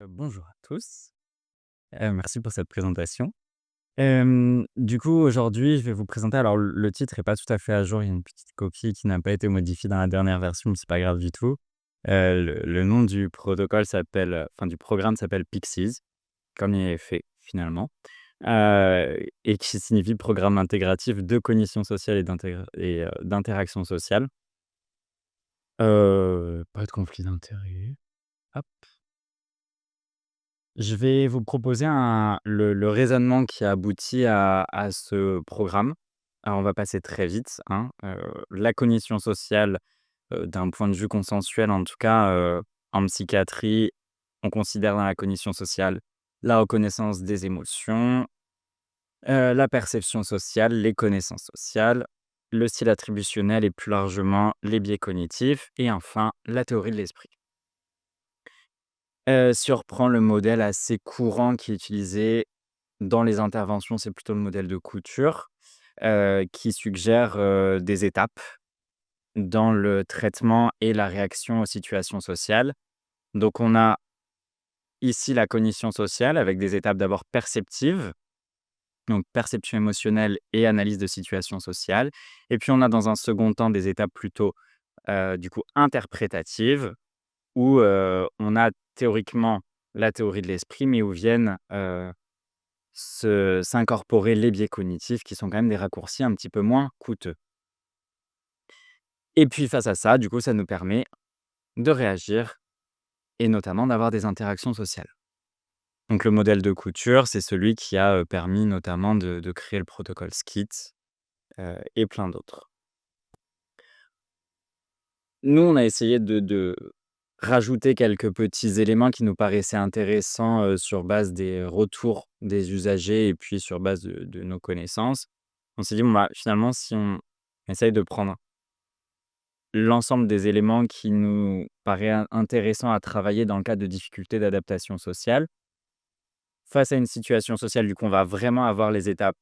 Bonjour à tous, merci pour cette présentation. Du coup, aujourd'hui, je vais vous présenter alors le titre est pas tout à fait à jour, il y a une petite copie qui n'a pas été modifiée dans la dernière version, mais c'est pas grave du tout. Le nom du protocole s'appelle, enfin du programme s'appelle Pixies, comme il est fait finalement, et qui signifie Programme intégratif de cognition sociale et d'interaction sociale. Pas de conflit d'intérêts. Hop. Je vais vous proposer le raisonnement qui a abouti à ce programme. Alors on va passer très vite, hein, la cognition sociale, d'un point de vue consensuel en tout cas, en psychiatrie, on considère dans la cognition sociale la reconnaissance des émotions, la perception sociale, les connaissances sociales, le style attributionnel et plus largement les biais cognitifs et enfin la théorie de l'esprit. Si on reprend le modèle assez courant qui est utilisé dans les interventions, c'est plutôt le modèle de Couture, qui suggère, des étapes dans le traitement et la réaction aux situations sociales. Donc on a ici la cognition sociale avec des étapes d'abord perceptives, donc perception émotionnelle et analyse de situations sociales. Et puis on a dans un second temps des étapes plutôt, du coup interprétatives où, on a théoriquement la théorie de l'esprit, mais où viennent, s'incorporer les biais cognitifs qui sont quand même des raccourcis un petit peu moins coûteux. Et puis face à ça, du coup, ça nous permet de réagir et notamment d'avoir des interactions sociales. Donc le modèle de Couture, c'est celui qui a, permis notamment de créer le protocole SKIT, et plein d'autres. Nous, on a essayé de rajouter quelques petits éléments qui nous paraissaient intéressants, sur base des retours des usagers et puis sur base de nos connaissances. On s'est dit: «Bon, bah, finalement, si on essaye de prendre l'ensemble des éléments qui nous paraît intéressant à travailler dans le cadre de difficultés d'adaptation sociale. Face à une situation sociale, du coup, on va vraiment avoir les étapes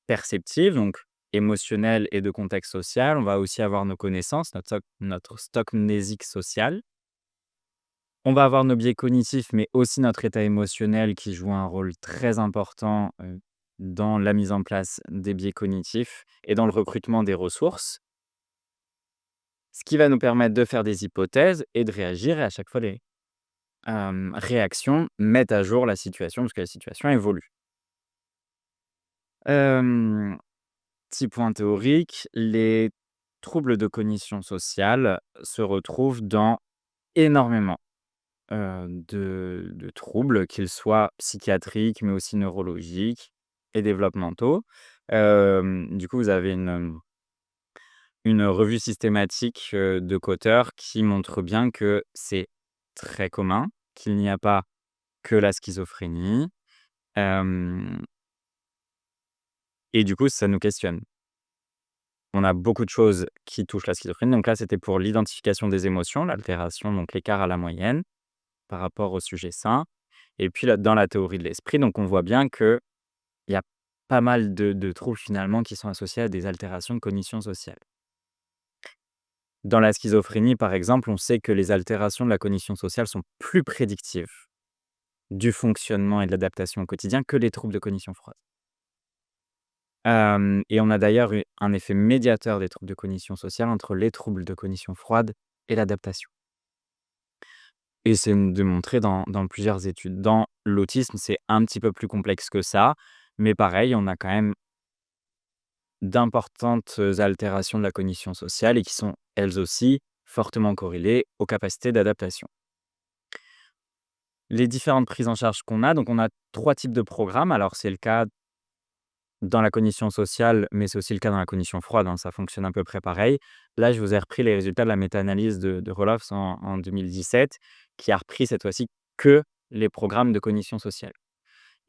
perceptives, donc émotionnelles et de contexte social. On va aussi avoir nos connaissances, notre stock mnésique social. On va avoir nos biais cognitifs, mais aussi notre état émotionnel qui joue un rôle très important, dans la mise en place des biais cognitifs et dans le recrutement des ressources. Ce qui va nous permettre de faire des hypothèses et de réagir et à chaque fois les réactions mettent à jour la situation parce que la situation évolue. Hem, Petit point théorique, les troubles de cognition sociale se retrouvent dans énormément, de troubles, qu'ils soient psychiatriques, mais aussi neurologiques et développementaux. Du coup, vous avez une revue systématique, de Kotter qui montre bien que c'est très commun, qu'il n'y a pas que la schizophrénie, hem et du coup, ça nous questionne. On a beaucoup de choses qui touchent la schizophrénie, donc là, c'était pour l'identification des émotions, l'altération, donc l'écart à la moyenne par rapport au sujet sain et puis là, dans la théorie de l'esprit, donc on voit bien qu'il y a pas mal de troubles finalement qui sont associés à des altérations de cognition sociale. Dans la schizophrénie, par exemple, on sait que les altérations de la cognition sociale sont plus prédictives du fonctionnement et de l'adaptation au quotidien que les troubles de cognition froide. Et on a d'ailleurs eu un effet médiateur des troubles de cognition sociale entre les troubles de cognition froide et l'adaptation. Et c'est démontré dans plusieurs études. Dans l'autisme, c'est un petit peu plus complexe que ça, mais pareil, on a quand même d'importantes altérations de la cognition sociale et qui sont, elles aussi, fortement corrélées aux capacités d'adaptation. Les différentes prises en charge qu'on a, donc on a 3 types de programmes. Alors c'est le cas dans la cognition sociale, mais c'est aussi le cas dans la cognition froide, hein, ça fonctionne à peu près pareil. Là, je vous ai repris les résultats de la méta-analyse de Roelofs en 2017, qui a repris cette fois-ci que les programmes de cognition sociale.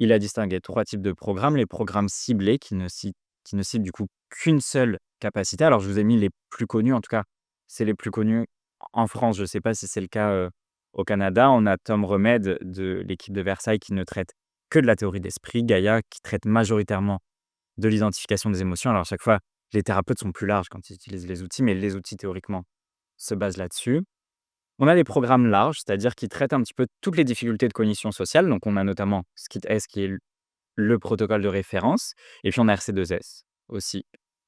Il a distingué 3 types de programmes, les programmes ciblés qui ne ciblent du coup qu'une seule capacité. Alors je vous ai mis les plus connus, en tout cas, c'est les plus connus en France. Je ne sais pas si c'est le cas, au Canada. On a Tom Remed de l'équipe de Versailles qui ne traite que de la théorie d'esprit, Gaïa qui traite majoritairement de l'identification des émotions. Alors à chaque fois, les thérapeutes sont plus larges quand ils utilisent les outils, mais les outils théoriquement se basent là-dessus. On a des programmes larges, c'est-à-dire qui traitent un petit peu toutes les difficultés de cognition sociale. Donc, on a notamment SKIT-S qui est le protocole de référence et puis on a RC2S aussi,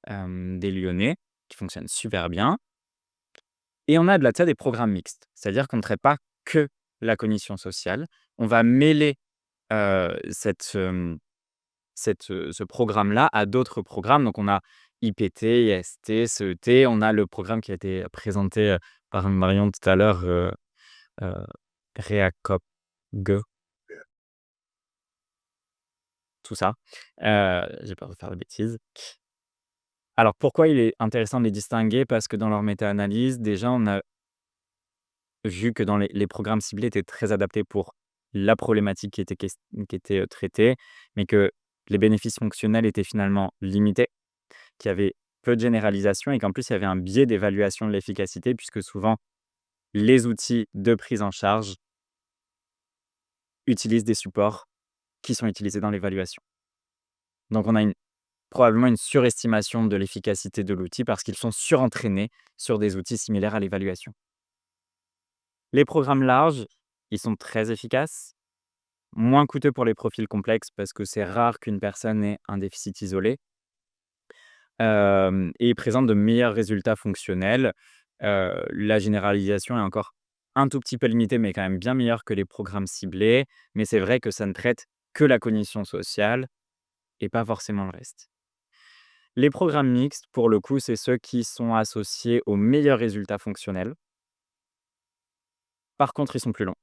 des Lyonnais qui fonctionnent super bien et on a de là de ça des programmes mixtes. C'est-à-dire qu'on ne traite pas que la cognition sociale. On va mêler, ce programme-là à d'autres programmes. Donc on a IPT, IST, CET, on a le programme qui a été présenté, par Marion tout à l'heure, heu, REACOP-G, tout ça. J'ai peur de faire des bêtises. Alors pourquoi il est intéressant de les distinguer? Parce que dans leur méta-analyse, déjà, on a vu que dans les programmes ciblés étaient très adaptés pour la problématique qui était, traitée, mais que les bénéfices fonctionnels étaient finalement limités, qu'il y avait peu de généralisation et qu'en plus, il y avait un biais d'évaluation de l'efficacité puisque souvent les outils de prise en charge utilisent des supports qui sont utilisés dans l'évaluation. Donc on a probablement une surestimation de l'efficacité de l'outil parce qu'ils sont surentraînés sur des outils similaires à l'évaluation. Les programmes larges, ils sont très efficaces, moins coûteux pour les profils complexes parce que c'est rare qu'une personne ait un déficit isolé, et ils présentent de meilleurs résultats fonctionnels. La généralisation est encore un tout petit peu limitée, mais quand même bien meilleure que les programmes ciblés. Mais c'est vrai que ça ne traite que la cognition sociale et pas forcément le reste. Les programmes mixtes, pour le coup, c'est ceux qui sont associés aux meilleurs résultats fonctionnels. Par contre, ils sont plus longs.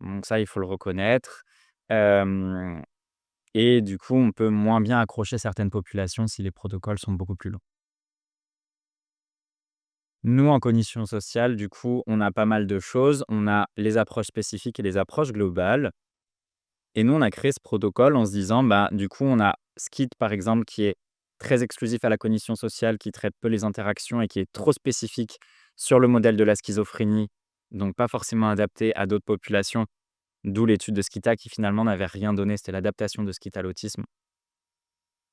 Donc ça, il faut le reconnaître. Hem Et du coup, on peut moins bien accrocher certaines populations si les protocoles sont beaucoup plus longs. Nous, en cognition sociale, du coup, on a pas mal de choses. On a les approches spécifiques et les approches globales. Et nous, on a créé ce protocole en se disant, bah, du coup, on a Skit, par exemple, qui est très exclusif à la cognition sociale, qui traite peu les interactions et qui est trop spécifique sur le modèle de la schizophrénie, donc pas forcément adapté à d'autres populations, d'où l'étude de Skita qui finalement n'avait rien donné, c'était l'adaptation de Skit à l'autisme.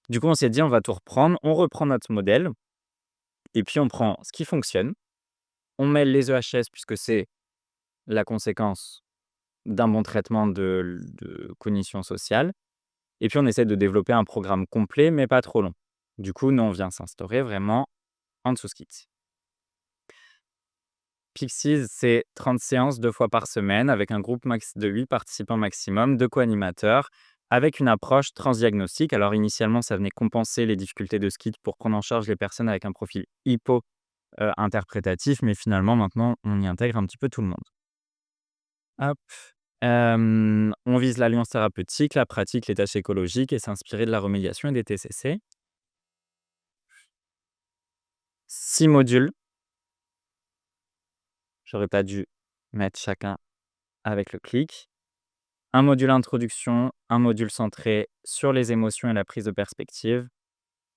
Du coup, on s'est dit: «On va tout reprendre». On reprend notre modèle et puis on prend ce qui fonctionne, on mêle les EHS puisque c'est la conséquence d'un bon traitement de cognition sociale et puis on essaie de développer un programme complet mais pas trop long. Du coup, nous, on vient s'instaurer vraiment en dessous Skit. Pixies, c'est 30 séances 2 fois par semaine avec un groupe max de 8 participants maximum, 2 co-animateurs, avec une approche transdiagnostique. Alors initialement, ça venait compenser les difficultés de Skit pour prendre en charge les personnes avec un profil hypo interprétatif, mais finalement maintenant on y intègre un petit peu tout le monde. Hop, on vise l'alliance thérapeutique, la pratique, les tâches écologiques et s'inspirer de la remédiation et des TCC. 6 modules, j'aurais pas dû mettre chacun avec le clic. Un module introduction, un module centré sur les émotions et la prise de perspective,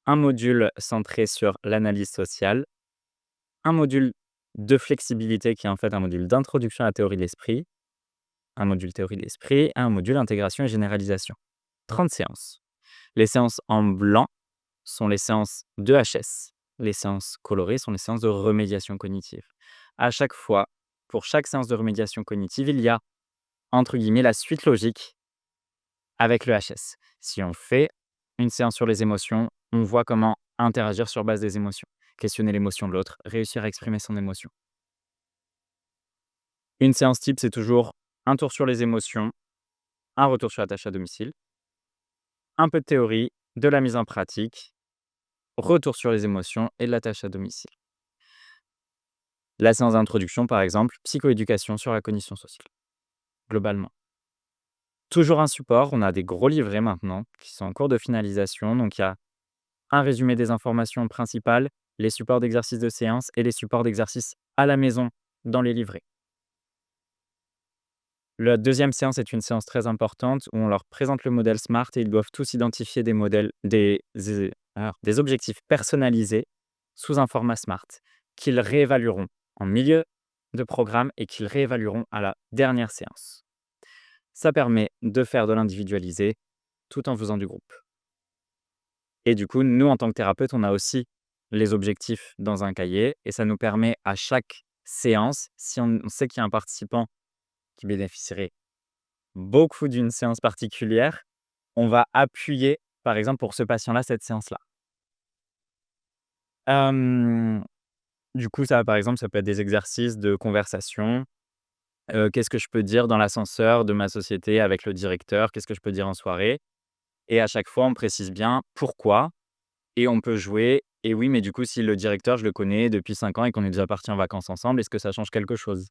un module centré sur l'analyse sociale, un module de flexibilité qui est en fait un module d'introduction à la théorie de l'esprit, un module théorie de l'esprit et un module intégration et généralisation. 30 séances. Les séances en blanc sont les séances de HS. Les séances colorées sont les séances de remédiation cognitive. À chaque fois, pour chaque séance de remédiation cognitive, il y a, entre guillemets, la suite logique avec le HS. Si on fait une séance sur les émotions, on voit comment interagir sur base des émotions, questionner l'émotion de l'autre, réussir à exprimer son émotion. Une séance type, c'est toujours un tour sur les émotions, un retour sur la tâche à domicile, un peu de théorie, de la mise en pratique, retour sur les émotions et de la tâche à domicile. La séance d'introduction, par exemple, psychoéducation sur la cognition sociale, globalement. Toujours un support, on a des gros livrets maintenant qui sont en cours de finalisation. Donc, il y a un résumé des informations principales, les supports d'exercices de séance et les supports d'exercices à la maison dans les livrets. La deuxième séance est une séance très importante où on leur présente le modèle SMART et ils doivent tous identifier des objectifs personnalisés sous un format SMART qu'ils réévalueront en milieu de programme et qu'ils réévalueront à la dernière séance. Ça permet de faire de l'individualisé tout en faisant du groupe. Et du coup, nous, en tant que thérapeute, on a aussi les objectifs dans un cahier et ça nous permet à chaque séance, si on sait qu'il y a un participant qui bénéficierait beaucoup d'une séance particulière, on va appuyer, par exemple, pour ce patient-là, cette séance-là. Hem, du coup, ça, par exemple, ça peut être des exercices de conversation. Qu'est-ce que je peux dire dans l'ascenseur de ma société avec le directeur? Qu'est-ce que je peux dire en soirée? Et à chaque fois, on précise bien pourquoi et on peut jouer: «Et oui, mais du coup, si le directeur, je le connais depuis 5 ans et qu'on est déjà partis en vacances ensemble, est-ce que ça change quelque chose?»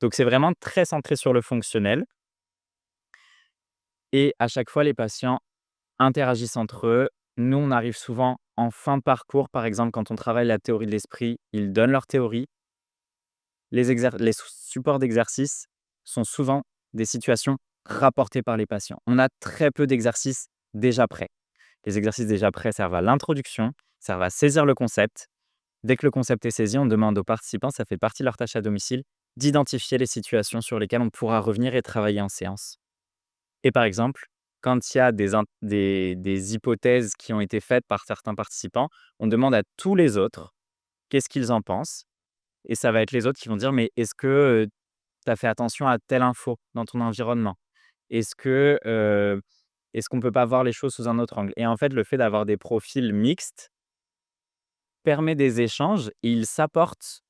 Donc c'est vraiment très centré sur le fonctionnel et à chaque fois, les patients interagissent entre eux. Nous, on arrive souvent en fin de parcours, par exemple, quand on travaille la théorie de l'esprit, ils donnent leur théorie. Les supports d'exercice sont souvent des situations rapportées par les patients. On a très peu d'exercices déjà prêts. Les exercices déjà prêts servent à l'introduction, servent à saisir le concept. Dès que le concept est saisi, on demande aux participants, ça fait partie de leur tâche à domicile, d'identifier les situations sur lesquelles on pourra revenir et travailler en séance. Et par exemple, quand il y a des hypothèses qui ont été faites par certains participants, on demande à tous les autres qu'est-ce qu'ils en pensent. Et ça va être les autres qui vont dire: «Mais est-ce que, tu as fait attention à telle info dans ton environnement? Est-ce que, est-ce qu'on peut pas voir les choses sous un autre angle?» Et en fait, le fait d'avoir des profils mixtes permet des échanges et ils s'apportent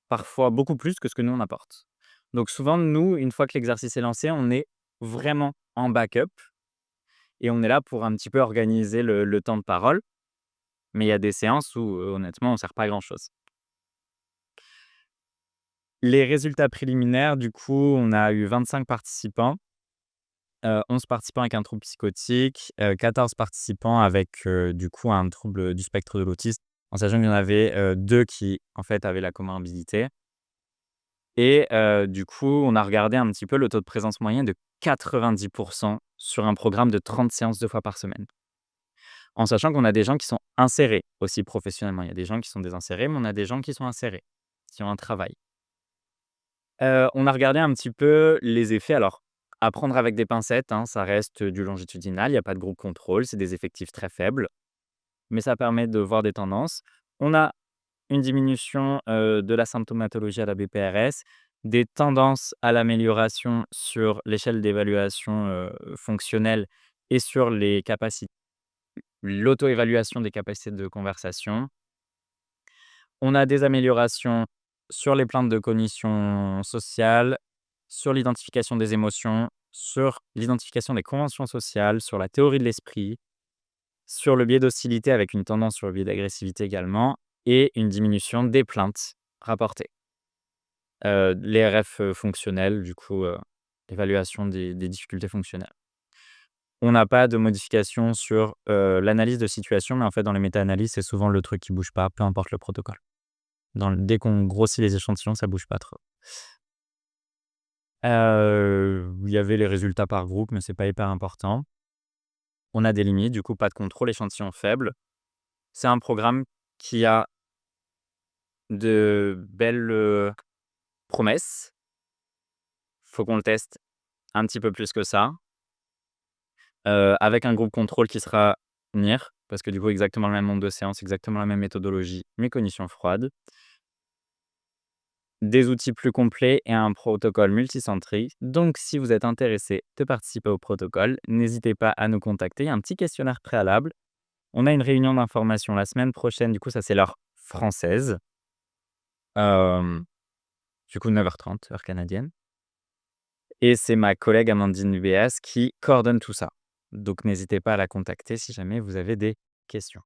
parfois beaucoup plus que ce que nous on apporte. Donc souvent, nous, une fois que l'exercice est lancé, on est vraiment en backup et on est là pour un petit peu organiser le temps de parole. Mais il y a des séances où, honnêtement, on sert pas à grand chose. Les résultats préliminaires, du coup, on a eu 25 participants, 11 participants avec un trouble psychotique, 14 participants avec, du coup, un trouble du spectre de l'autisme, en sachant qu'il y en avait, 2 qui, en fait, avaient la comorbidité et du coup, on a regardé un petit peu le taux de présence moyen de 90 sur un programme de 30 séances 2 fois par semaine. En sachant qu'on a des gens qui sont insérés aussi professionnellement. Il y a des gens qui sont désinsérés, mais on a des gens qui sont insérés, qui ont un travail. On a regardé un petit peu les effets. Alors, à prendre avec des pincettes, hein, ça reste du longitudinal, il y a pas de groupe contrôle, c'est des effectifs très faibles, mais ça permet de voir des tendances. On a une diminution, de la symptomatologie à la BPRS, des tendances à l'amélioration sur l'échelle d'évaluation, fonctionnelle et sur les capacités l'auto-évaluation des capacités de conversation. On a des améliorations sur les plaintes de cognition sociale, sur l'identification des émotions, sur l'identification des conventions sociales, sur la théorie de l'esprit, sur le biais d'hostilité avec une tendance sur le biais d'agressivité également et une diminution des plaintes rapportées. Les RF, fonctionnels, du coup, l'évaluation des difficultés fonctionnelles. On n'a pas de modification sur, l'analyse de situation, mais en fait, dans les méta-analyses, c'est souvent le truc qui bouge pas, peu importe le protocole. Dès qu'on grossit les échantillons, ça bouge pas trop. Il y avait les résultats par groupe, mais c'est pas hyper important. On a des limites, du coup, pas de contrôle, échantillon faible. C'est un programme qui a de belles, promesses. Faut qu'on le teste un petit peu plus que ça, avec un groupe contrôle qui sera NIR, parce que du coup, exactement le même nombre de séances, exactement la même méthodologie, mais cognition froide. Des outils plus complets et un protocole multicentrique. Donc, si vous êtes intéressé de participer au protocole, n'hésitez pas à nous contacter. Il y a un petit questionnaire préalable. On a une réunion d'information la semaine prochaine. Du coup, ça, c'est l'heure française. Euh, du coup, 9h30, heure canadienne. Et c'est ma collègue Amandine UBS qui coordonne tout ça. Donc, n'hésitez pas à la contacter si jamais vous avez des questions.